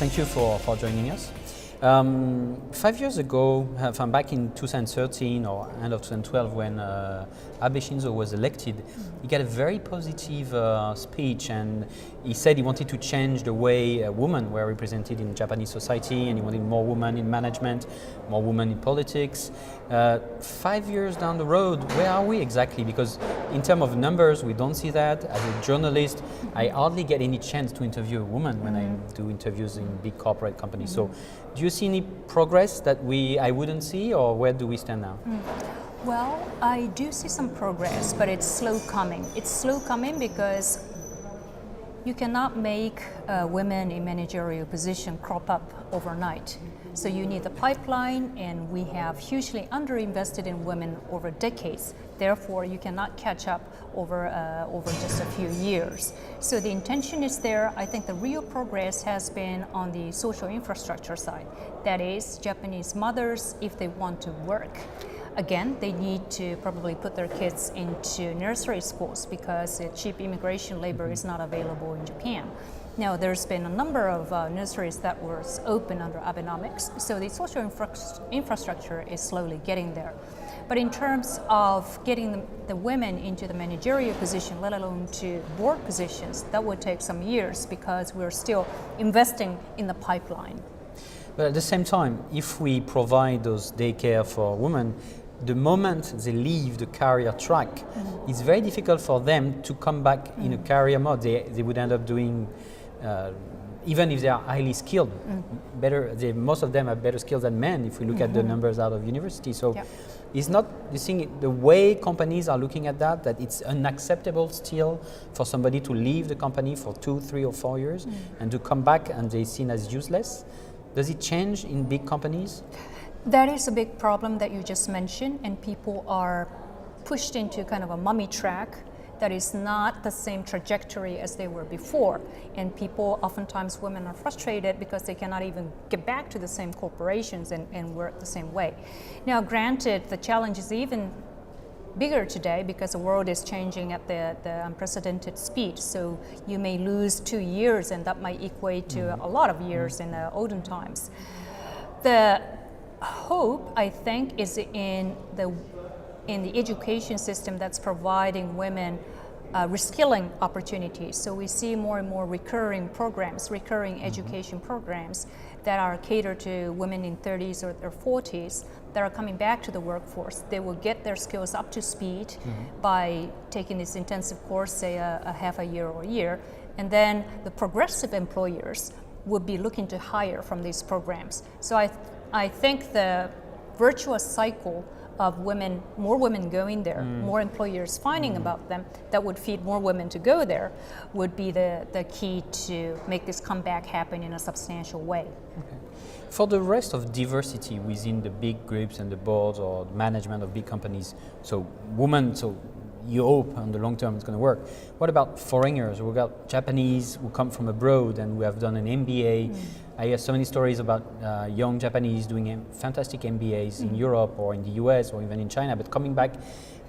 thank you for joining us. 5 years ago, back in 2013 or end of 2012, when Abe Shinzo was elected, he got a very positive speech, and he said he wanted to change the way women were represented in Japanese society, and he wanted more women in management, more women in politics. 5 years down the road, where are we exactly? Because in terms of numbers, we don't see that. As a journalist, I hardly get any chance to interview a woman when I do interviews in big corporate companies. So, do you see any progress that I wouldn't see, or where do we stand now? Well, I do see some progress, but it's slow coming. It's slow coming because you cannot make women in managerial position crop up overnight. So you need the pipeline, and we have hugely underinvested in women over decades. Therefore, you cannot catch up over just a few years. So the intention is there. I think the real progress has been on the social infrastructure side. That is, Japanese mothers, if they want to work, again, they need to probably put their kids into nursery schools because cheap immigration labor is not available in Japan. Now, there's been a number of nurseries that were open under Abenomics, so the social infrastructure is slowly getting there. But in terms of getting the women into the managerial position, let alone to board positions, that would take some years because we're still investing in the pipeline. But at the same time, if we provide those daycare for women, the moment they leave the career track, it's very difficult for them to come back in a career mode. They would end up doing, even if they are highly skilled, most of them have better skills than men if we look at the numbers out of university. So it's not, you think the way companies are looking at that it's unacceptable still for somebody to leave the company for 2, 3 or 4 years and to come back and they're seen as useless. Does it change in big companies? That is a big problem that you just mentioned, and people are pushed into kind of a mummy track that is not the same trajectory as they were before. And people, oftentimes women, are frustrated because they cannot even get back to the same corporations and work the same way. Now, granted, the challenge is even bigger today because the world is changing at the unprecedented speed. So you may lose 2 years, and that might equate to a lot of years in the olden times. The hope, I think, is in the education system that's providing women reskilling opportunities. So we see more and more recurring programs, recurring education programs that are catered to women in 30s or 40s that are coming back to the workforce. They will get their skills up to speed by taking this intensive course, say a half a year or a year, and then the progressive employers would be looking to hire from these programs. So I think the virtuous cycle of more women going there, more employers finding about them that would feed more women to go there would be the key to make this comeback happen in a substantial way. Okay. For the rest of diversity within the big groups and the boards or management of big companies, so women, so you hope on the long term it's going to work. What about foreigners? What about Japanese who come from abroad and who have done an MBA? I hear so many stories about young Japanese doing fantastic MBAs in Europe or in the US or even in China, but coming back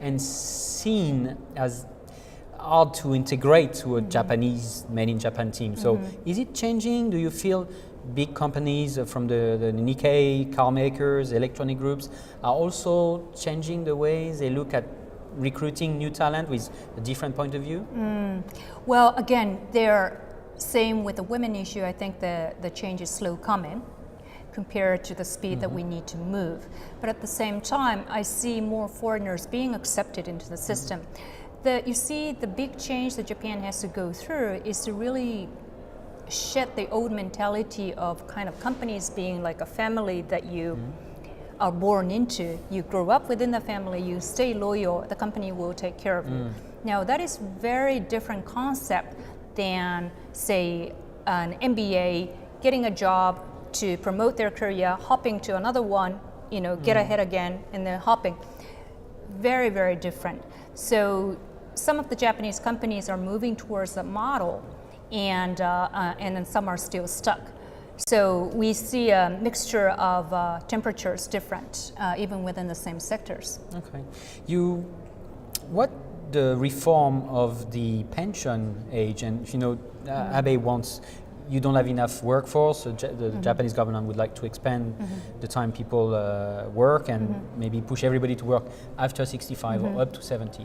and seen as hard to integrate to a Japanese made in Japan team. So is it changing? Do you feel big companies from the Nikkei car makers, electronic groups are also changing the way they look at recruiting new talent with a different point of view? Well, again, they're same with the women issue. I think the change is slow coming compared to the speed that we need to move. But at the same time, I see more foreigners being accepted into the system. You see, the big change that Japan has to go through is to really shed the old mentality of kind of companies being like a family that you are born into. You grow up within the family, you stay loyal, the company will take care of you. Now, that is very different concept than, say, an MBA getting a job to promote their career, hopping to another one, get ahead again, and then hopping. Very, very different. So some of the Japanese companies are moving towards that model, and then some are still stuck. So we see a mixture of temperatures different, even within the same sectors. Okay. What the reform of the pension age, and Abe wants you don't have enough workforce. The Japanese government would like to expand the time people work and maybe push everybody to work after 65 or up to 70.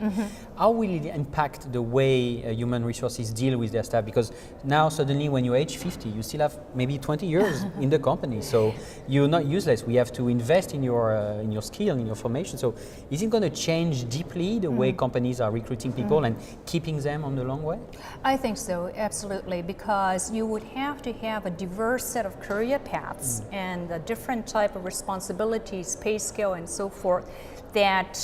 How will it impact the way human resources deal with their staff? Because now suddenly when you're age 50, you still have maybe 20 years in the company, so you're not useless. We have to invest in your skill, in your formation. So is it going to change deeply the way companies are recruiting people and keeping them on the long way? I think so, absolutely, because you would have to have a diverse set of career paths and a different type of responsibilities, pay scale, and so forth that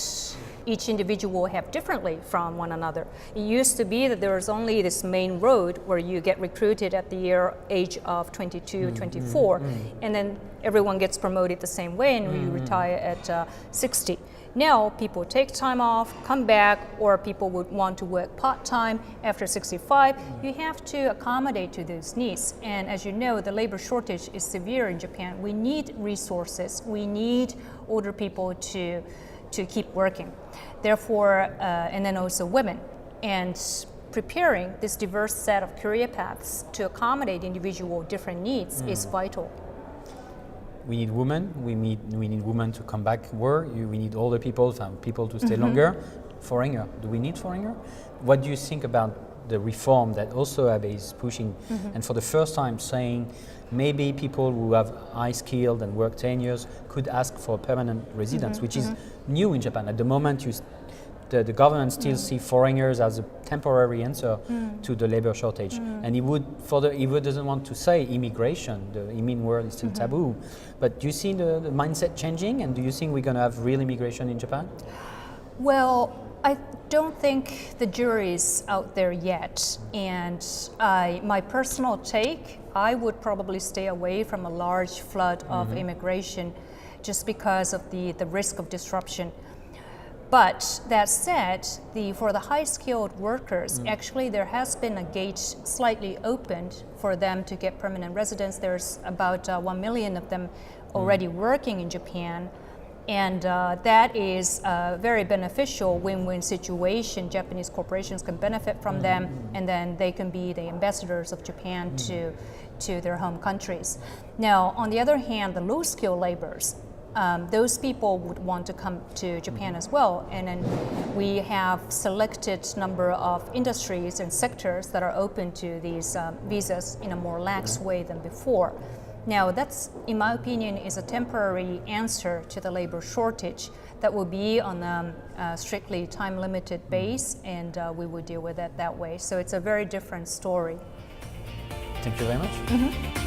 each individual have differently from one another. It used to be that there was only this main road where you get recruited at the age of 22, 24, and then everyone gets promoted the same way and you retire at 60. Now people take time off, come back, or people would want to work part-time after 65. You have to accommodate to those needs. And as you know, the labor shortage is severe in Japan. We need resources. We need older people to keep working. Therefore, and then also women. And preparing this diverse set of career paths to accommodate individual different needs is vital. We need women. We need women to come back work. We need older people to stay longer. Foreigner. Do we need foreigner? What do you think about the reform that also Abe is pushing, and for the first time saying maybe people who have high skilled and work 10 years could ask for permanent residence, which is new in Japan. At the moment, the government still see foreigners as a temporary answer to the labor shortage, and he doesn't want to say immigration. The immin word is still taboo. But do you see the mindset changing, and do you think we're going to have real immigration in Japan? Well, I don't think the jury's out there yet, and my personal take, I would probably stay away from a large flood of immigration just because of the risk of disruption. But that said, for the high-skilled workers, actually there has been a gate slightly opened for them to get permanent residence. There's about 1 million of them already working in Japan. And that is a very beneficial win-win situation. Japanese corporations can benefit from them, and then they can be the ambassadors of Japan to their home countries. Now, on the other hand, the low-skilled laborers, those people would want to come to Japan as well. And then we have selected number of industries and sectors that are open to these visas in a more lax way than before. Now that's, in my opinion, is a temporary answer to the labor shortage that will be on a strictly time-limited base, and we will deal with it that way. So it's a very different story. Thank you very much.